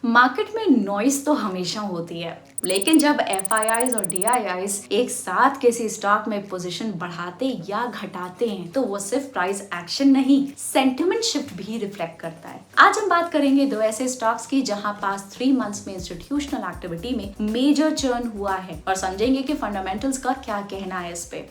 Market में noise तो हमेशा होती है, लेकिन जब एफआईआईज और डीआईआईज एक साथ किसी स्टॉक में पोजीशन बढ़ाते या घटाते हैं तो वो सिर्फ प्राइस एक्शन नहीं, सेंटिमेंट शिफ्ट भी रिफ्लेक्ट करता है। आज हम बात करेंगे दो ऐसे स्टॉक्स की जहां पास 3 मंथ्स में इंस्टीट्यूशनल एक्टिविटी में मेजर चर्न हुआ है और समझेंगे कि फंडामेंटल्स का क्या कहना है इस पे।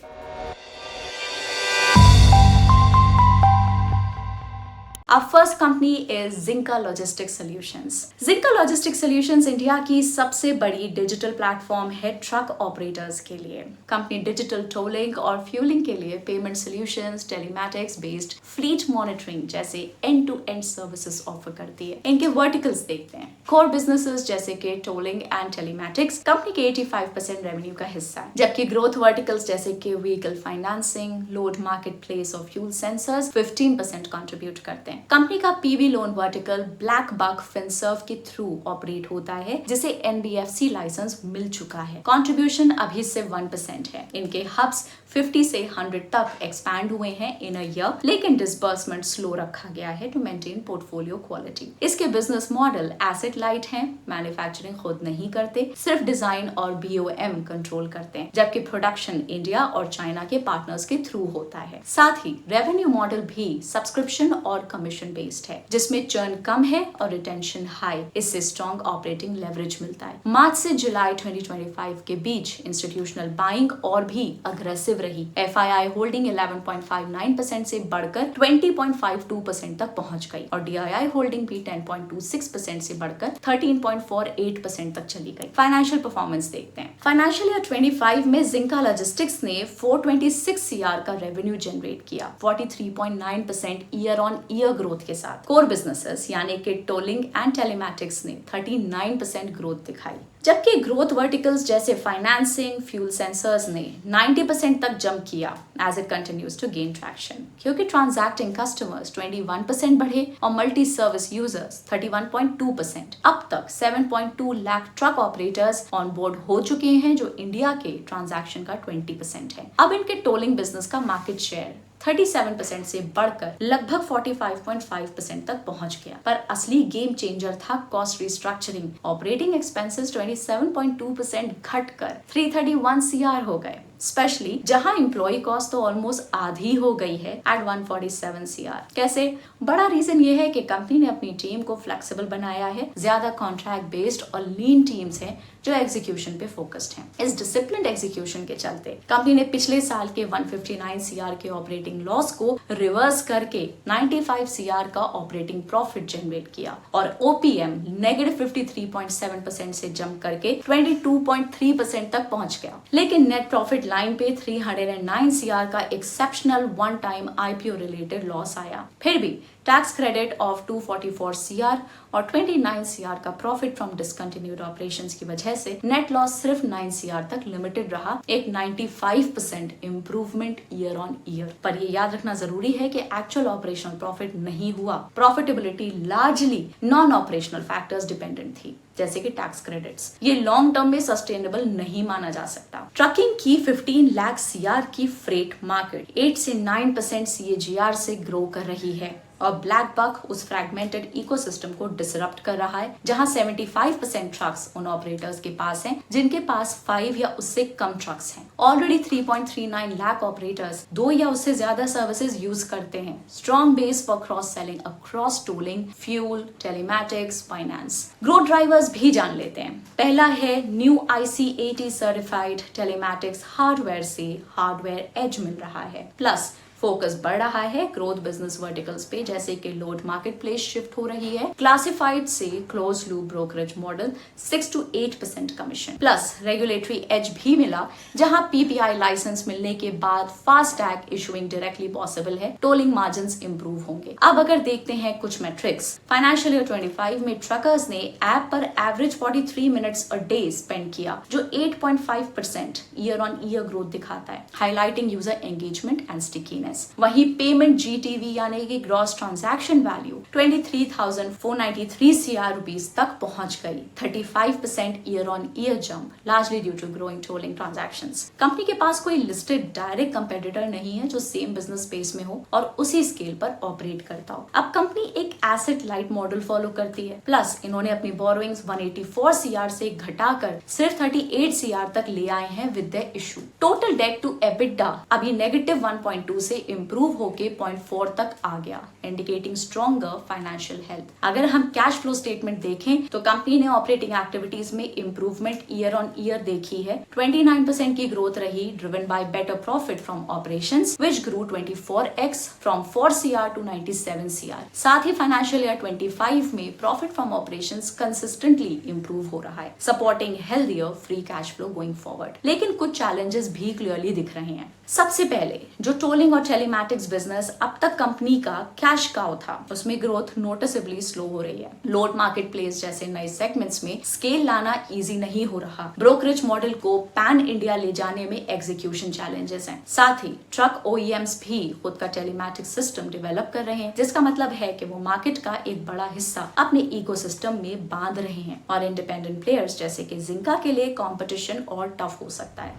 Our first company is Zinka Logistics Solutions. Zinka Logistics Solutions India की सबसे बड़ी डिजिटल प्लेटफॉर्म है ट्रक ऑपरेटर्स के लिए। कंपनी डिजिटल टोलिंग और फ्यूलिंग के लिए payment solutions, telematics based fleet monitoring जैसे end to end services offer करती है। इनके वर्टिकल्स देखते हैं। कोर बिजनेसेस जैसे कि टोलिंग एंड टेलीमैटिक्स कंपनी के 85% रेवेन्यू का हिस्सा है, जबकि ग्रोथ वर्टिकल्स जैसे कि vehicle financing, load market place और फ्यूल सेंसर्स 15% कंट्रीब्यूट करते हैं। कंपनी का PV loan vertical Black Buck Finserv के थ्रू ऑपरेट होता है, जिसे एनबीएफसी लाइसेंस मिल चुका है। कंट्रीब्यूशन अभी से 1% है। इनके हब्स 50 से 100 तक एक्सपैंड हुए हैं इन अ ईयर, लेकिन डिसबर्समेंट स्लो रखा गया है टू मेंटेन पोर्टफोलियो क्वालिटी। इसके बिजनेस मॉडल एसेट लाइट है, मैन्युफैक्चरिंग खुद नहीं करते, सिर्फ डिजाइन और बीओएम कंट्रोल करते हैं, जबकि प्रोडक्शन इंडिया और चाइना के पार्टनर्स के थ्रू होता है। साथ ही रेवेन्यू मॉडल भी सब्सक्रिप्शन और कमीशन बेस्ड है, जिसमें चर्न कम है और रिटेंशन हाई। इससे स्ट्रॉन्ग ऑपरेटिंग लेवरेज मिलता है। मार्च से जुलाई 2025 के बीच इंस्टीट्यूशनल बाइंग और भी अग्रेसिव रही। एफआईआई होल्डिंग 11.59% से बढ़कर 20.52% तक पहुंच गई और डीआईआई होल्डिंग भी 10.26% से बढ़कर 13.48% तक चली गई। फाइनेंशियल परफॉर्मेंस देखते हैं। फाइनेंशियल ईयर 25 में जिंका लॉजिस्टिक्स ने 426 सीआर का रेवेन्यू जनरेट किया, 43.9% ईयर ऑन ईयर ग्रोथ के साथ। कोर बिजनेसेस यानी कि टोलिंग एंड टेलीमैटिक्स ने 39% ग्रोथ दिखाई, जबकि ग्रोथ वर्टिकल्स जैसे फाइनेंसिंग, फ्यूल सेंसर्स ने 90% तक जंप किया as it continues to gain traction, क्योंकि ट्रांजैक्टिंग कस्टमर्स 21% बढ़े और मल्टी सर्विस यूजर्स 31.2%। अब तक 7.2 lakh truck operators on board हो चुके हैं, जो इंडिया के ट्रांजैक्शन का 20% है। अब इनके टोलिंग बिजनेस का मार्केट शेयर 37% से बढ़कर लगभग 45.5% तक पहुंच गया। पर असली गेम चेंजर था कॉस्ट रिस्ट्रक्चरिंग। ऑपरेटिंग एक्सपेंसेस 27.2% घटकर 331 सीआर हो गए, स्पेशली जहां एम्प्लॉय कॉस्ट तो ऑलमोस्ट आधी हो गई है एट 147 सीआर। कैसे? बड़ा रीजन ये है कि कंपनी ने अपनी टीम को फ्लेक्सिबल बनाया है, ज्यादा कॉन्ट्रैक्ट बेस्ड और लीन टीम्स हैं जो एग्जीक्यूशन पे फोकस्ड हैं। इस डिसिप्लिन्ड एग्जीक्यूशन के चलते कंपनी ने पिछले साल के 159 सीआर के ऑपरेटिंग लॉस को रिवर्स करके 95 सीआर का ऑपरेटिंग प्रॉफिट जनरेट किया और ओपीएम -53.7% से जंप करके 22.3% तक पहुंच गया। लेकिन नेट प्रॉफिट लाइन पे 309 सीआर का exceptional one time IPO related loss आया। फिर भी टैक्स क्रेडिट ऑफ 244 सीआर और 29 सीआर का प्रॉफिट फ्रॉम डिसकंटिन्यूड ऑपरेशंस की वजह से नेट लॉस सिर्फ 9 सीआर तक लिमिटेड रहा, एक 95% इंप्रूवमेंट ईयर ऑन ईयर। पर ये याद रखना जरूरी है कि एक्चुअल ऑपरेशनल प्रॉफिट नहीं हुआ। Profitability largely non operational factors dependent थी, जैसे कि टैक्स क्रेडिट्स। ये लॉन्ग टर्म में सस्टेनेबल नहीं माना जा सकता। ट्रकिंग की 15 लाख सीआर की फ्रेट मार्केट 8 से 9% सीएजीआर से ग्रो कर रही है और ब्लैक बक उस फ्रैगमेंटेड इकोसिस्टम को डिसरप्ट कर रहा है, जहां 75% ट्रक्स उन ऑपरेटर्स के पास हैं जिनके पास 5 या उससे कम ट्रक्स हैं। ऑलरेडी 3.39 लाख ऑपरेटर्स 2 या उससे ज्यादा सर्विसेज यूज करते हैं। Strong base for cross selling across tolling, fuel, telematics, finance. Growth drivers भी जान लेते हैं। पहला है new IC80 certified telematics hardware से हार्डवेयर एज मिल रहा है, प्लस फोकस बढ़ रहा है ग्रोथ बिजनेस वर्टिकल्स पे, जैसे कि लोड मार्केट प्लेस शिफ्ट हो रही है, क्लासिफाइड से close loop brokerage model 6 to 8% commission, plus regulatory edge भी मिला, जहां पीपीआई लाइसेंस मिलने के बाद fast tag issuing directly possible है। टोलिंग मार्जिन्स इंप्रूव होंगे। अब अगर देखते हैं कुछ मेट्रिक्स, फाइनेंशियल ईयर 25 में ट्रकर्स ने ऐप पर average 43 minutes a day spend किया, जो 8.5% ईयर ऑन ईयर ग्रोथ दिखाता है, highlighting user engagement and stickiness. Healthiness. वहीं पेमेंट जीटीवी यानी कि gross transaction value 23,493 CR rupees तक पहुंच गई, 35% year on year jump, largely due to growing tolling transactions. Company के पास कोई लिस्टेड डायरेक्ट कंपेटिटर नहीं है जो सेम बिजनेस स्पेस में हो और उसी स्केल पर ऑपरेट करता हो। अब कंपनी एक एसेट लाइट मॉडल फॉलो करती है, प्लस इन्होंने अपनी बोरोइंग्स 184 CR से घटाकर सिर्फ 38 CR तक ले आए हैं with the issue. Total debt to EBITDA अभी -1.2 से इंप्रूव होके 0.4 तक आ गया, इंडिकेटिंग स्ट्रॉन्गर फाइनेंशियल हेल्थ। अगर हम कैश फ्लो स्टेटमेंट देखें तो कंपनी ने ऑपरेटिंग एक्टिविटीज में इंप्रूवमेंट ईयर ऑन ईयर देखी है। 29% की ग्रोथ रही, driven by better profit from operations which grew 24x from 4 CR to 97 CR। साथ ही फाइनेंशियल ईयर 25 में profit from operations consistently improve हो रहा है, supporting healthier free cash flow going forward. लेकिन कुछ चैलेंजेस भी क्लियरली दिख रहे हैं। सबसे पहले जो टोलिंग और टेलीमैटिक्स बिजनेस अब तक कंपनी का कैश काउ था, उसमें ग्रोथ नोटिसेबली स्लो हो रही है। लोड मार्केट प्लेस जैसे नए सेगमेंट्स में स्केल लाना इजी नहीं हो रहा। ब्रोकरेज मॉडल को पैन इंडिया ले जाने में एग्जीक्यूशन चैलेंजेस हैं। साथ ही ट्रक ओईएम्स भी खुद का टेलीमैटिक्स सिस्टम डेवलप कर रहे हैं, जिसका मतलब है कि वो मार्केट का एक बड़ा हिस्सा अपने इकोसिस्टम में बांध रहे हैं और इंडिपेंडेंट प्लेयर्स जैसे कि जिंका के लिए कंपटीशन और टफ हो सकता है।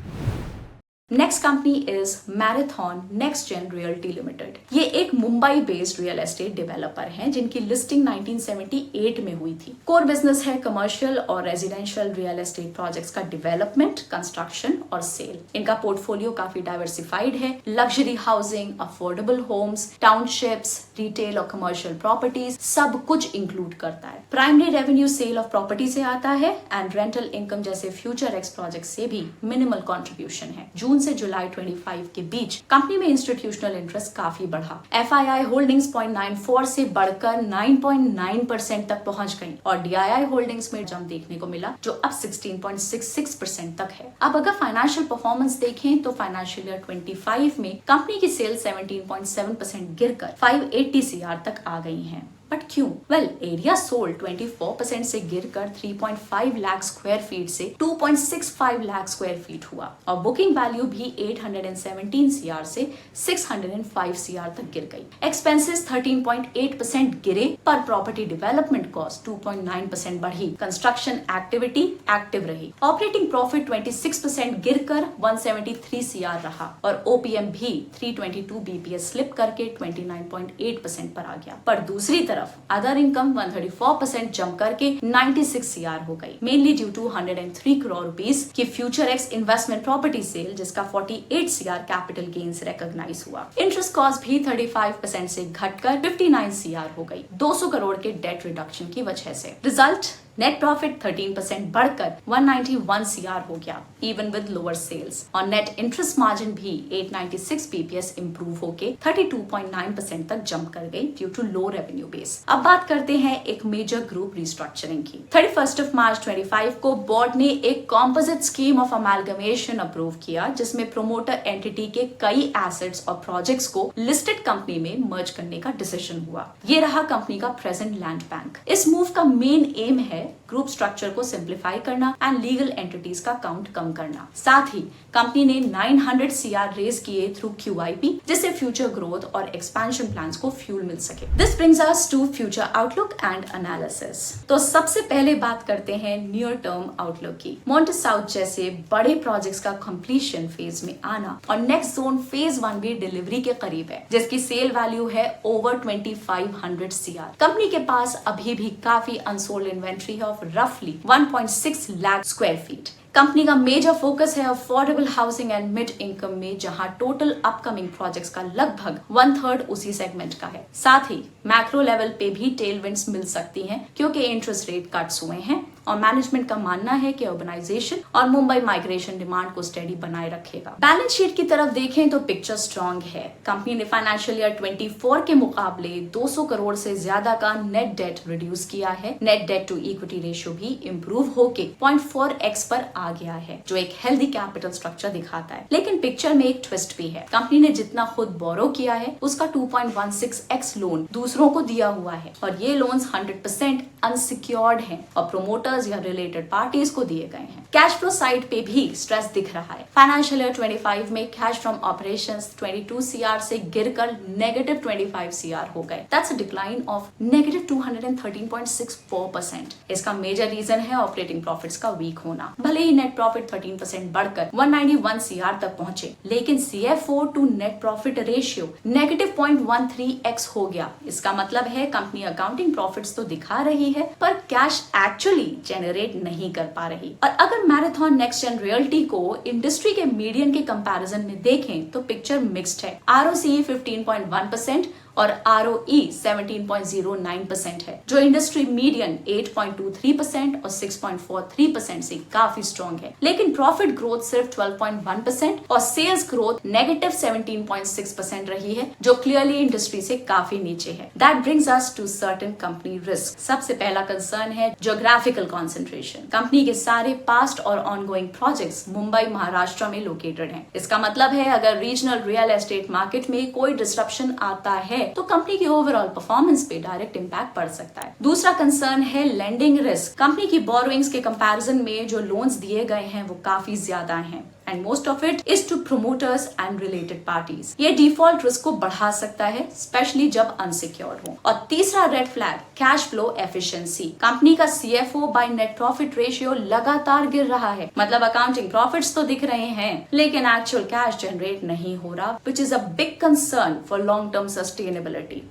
Next company is Marathon next gen realty limited. ये एक Mumbai based real estate developer हैं जिनकी लिस्टिंग 1978 में हुई थी। कोर बिजनेस है कमर्शियल और रेजिडेंशियल रियल एस्टेट प्रोजेक्ट्स का डेवलपमेंट, कंस्ट्रक्शन और सेल। इनका पोर्टफोलियो काफी डाइवर्सिफाइड है। Luxury housing, affordable homes, townships, retail और कमर्शियल प्रॉपर्टीज सब कुछ इंक्लूड करता है। Primary revenue sale of property से आता है एंड रेंटल इनकम जैसे फ्यूचर एक्स प्रोजेक्ट से भी मिनिमल कॉन्ट्रीब्यूशन है। जून से जुलाई 25 के बीच कंपनी में इंस्टीट्यूशनल इंटरेस्ट काफी बढ़ा। FII होल्डिंग्स 0.94 से बढ़कर 9.9% तक पहुंच गई और DII होल्डिंग्स में जंप देखने को मिला जो अब 16.66% तक है। अब अगर फाइनेंशियल परफॉर्मेंस देखें तो फाइनेंशियल ईयर 25 में कंपनी की सेल 17.7% गिरकर 580 CR तक आ गई हैं। बट क्यों? वेल, एरिया सोल्ड 24% से गिरकर 3.5 लाख स्क्वायर फीट से 2.65 लाख स्क्वायर फीट हुआ और बुकिंग वैल्यू भी 817 CR से 605 CR तक गिर गई। एक्सपेंसेस 13.8% गिरे पर प्रॉपर्टी डेवलपमेंट कॉस्ट 2.9% बढ़ी। कंस्ट्रक्शन एक्टिविटी एक्टिव रही। ऑपरेटिंग प्रॉफिट 26% गिरकर 173 CR रहा और OPM भी 322 BPS स्लिप करके 29.8% पर आ गया। पर दूसरी तरफ अदर इनकम 134% जंप करके 96 CR हो गई, mainly due to 103 crore rupees की future ex investment property sale जिसका 48 CR कैपिटल गेन्स रिकॉग्नाइज हुआ। इंटरेस्ट कॉस्ट भी 35% से घटकर 59 CR हो गई, 200 करोड़ के डेट रिडक्शन की वजह से। रिजल्ट नेट प्रॉफिट 13% बढ़कर 191 CR हो गया इवन विद लोअर सेल्स और नेट इंटरेस्ट मार्जिन भी 896 BPS इंप्रूव होके 32.9% तक जंप कर गई due to low revenue base. अब बात करते हैं एक मेजर ग्रुप रिस्ट्रक्चरिंग की। 31 मार्च 25 को बोर्ड ने एक composite scheme of amalgamation approve किया जिसमें प्रोमोटर एंटिटी के कई एसेट्स और प्रोजेक्ट्स को लिस्टेड कंपनी में मर्ज करने का डिसीजन हुआ। ये रहा कंपनी का प्रेजेंट लैंड बैंक। इस मूव का मेन एम है ग्रुप स्ट्रक्चर को सिंप्लीफाई करना एंड लीगल एंटिटीज का काउंट कम करना। साथ ही कंपनी ने 900 CR रेज किए थ्रू QIP जिससे फ्यूचर ग्रोथ और एक्सपेंशन प्लान्स को फ्यूल मिल सके। This brings us to future outlook and analysis. तो सबसे पहले बात करते हैं नियर टर्म आउटलुक की। मोंटेस साउथ जैसे बड़े प्रोजेक्ट्स का कंप्लीशन फेज में आना और नेक्स्ट जोन फेज 1 भी डिलीवरी के करीब है जिसकी सेल वैल्यू है ओवर 2500 CR। कंपनी के पास अभी भी काफी अनसोल्ड इन्वेंट्री है ऑफ रफली 1.6 लाख स्क्वायर फीट। कंपनी का मेजर फोकस है affordable housing and mid income में जहां टोटल अपकमिंग प्रोजेक्ट्स का लगभग 1/3 उसी सेगमेंट का है। साथ ही मैक्रो लेवल पे भी टेलविंड्स मिल सकती हैं क्योंकि इंटरेस्ट रेट कट्स हुए हैं और मैनेजमेंट का मानना है कि अर्बनाइजेशन और मुंबई माइग्रेशन डिमांड को स्टेडी बनाए रखेगा। बैलेंस शीट की तरफ देखें तो पिक्चर स्ट्रॉन्ग है। कंपनी ने फाइनेंशियल ईयर 24 के मुकाबले 200 करोड़ से ज्यादा का नेट डेट रिड्यूस किया है। Net debt to equity ratio भी इंप्रूव होके 0.4x पर आ गया है जो एक हेल्दी कैपिटल स्ट्रक्चर दिखाता है। लेकिन पिक्चर में एक ट्विस्ट भी है। कंपनी ने जितना खुद बोरो किया है उसका 2.16x लोन दूसरों को दिया हुआ है और ये लोन्स 100% अनसिक्योर्ड हैं और प्रोमोटर्स प्रमोटर्स या रिलेटेड पार्टीज को दिए गए हैं। कैश फ्लो साइड पे भी स्ट्रेस दिख रहा है। फाइनेंशियल ईयर 25 में कैश फ्रॉम ऑपरेशंस 22 CR से गिरकर नेगेटिव 25 CR हो गए। That's a decline of negative 213.64%। इसका मेजर रीजन है ऑपरेटिंग प्रॉफिट्स का वीक होना। भले ही नेट प्रॉफिट 13% बढ़कर 191 CR तक पहुंचे, लेकिन CFO to net profit ratio negative 0.13x हो गया। इसका मतलब है कंपनी अकाउंटिंग प्रॉफिट्स तो दिखा रही है पर कैश एक्चुअली जनरेट नहीं कर पा रही। और अगर मैराथन नेक्स्ट जेन रियल्टी को इंडस्ट्री के मीडियन के कंपैरिजन में देखें तो पिक्चर मिक्स्ड है। ROCE 15.1% और ROE 17.09% है, जो इंडस्ट्री मीडियन 8.23% और 6.43% से काफी स्ट्रॉन्ग है। लेकिन प्रॉफिट ग्रोथ सिर्फ 12.1% और सेल्स ग्रोथ नेगेटिव 17.6% रही है, जो क्लियरली इंडस्ट्री से काफी नीचे है। That brings us to certain company risk. सबसे पहला कंसर्न है ज्योग्राफिकल कॉन्सेंट्रेशन। कंपनी के सारे पास्ट और ऑनगोइंग प्रोजेक्ट्स मुंबई महाराष्ट्र में लोकेटेड हैं। इसका मतलब है अगर रीजनल रियल एस्टेट मार्केट में कोई डिस्ट्रप्शन आता है तो कंपनी की ओवरऑल परफॉर्मेंस पे डायरेक्ट इंपैक्ट पड़ सकता है। दूसरा कंसर्न है लेंडिंग रिस्क। कंपनी की बोरोइंग्स के कंपैरिजन में जो लोन्स दिए गए हैं वो काफी ज्यादा हैं and most of it is to promoters and related parties। ये डिफॉल्ट रिस्क को बढ़ा सकता है, स्पेशली जब अनसिक्योर्ड हो। और तीसरा red flag cash flow efficiency. Company का CFO by net profit ratio लगातार गिर रहा है। मतलब अकाउंटिंग प्रॉफिट्स तो दिख रहे हैं लेकिन एक्चुअल कैश जनरेट नहीं हो रहा, which is a big concern for long term sustainability।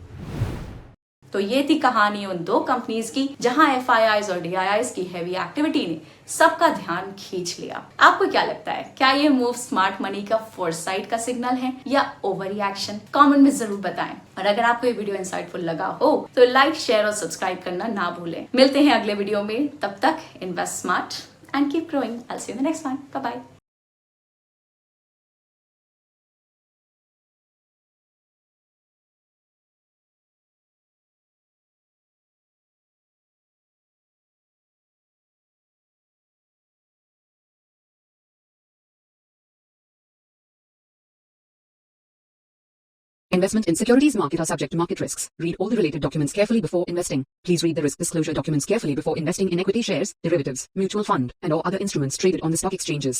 तो ये थी कहानी उन दो कंपनीज की जहां FIIs और DIIs की हैवी एक्टिविटी ने सबका ध्यान खींच लिया। आपको क्या लगता है, क्या ये मूव स्मार्ट मनी का फोरसाइट का सिग्नल है या ओवर रिएक्शन? कमेंट में जरूर बताएं। और अगर आपको ये वीडियो इंसाइटफुल लगा हो तो लाइक, शेयर और सब्सक्राइब करना ना भूलें। मिलते हैं अगले वीडियो में, तब तक invest smart and keep growing. I see you in the next one. Bye bye. Investment in securities market are subject to market risks. Read all the related documents carefully before investing. Please read the risk disclosure documents carefully before investing in equity shares, derivatives, mutual fund, and or other instruments traded on the stock exchanges.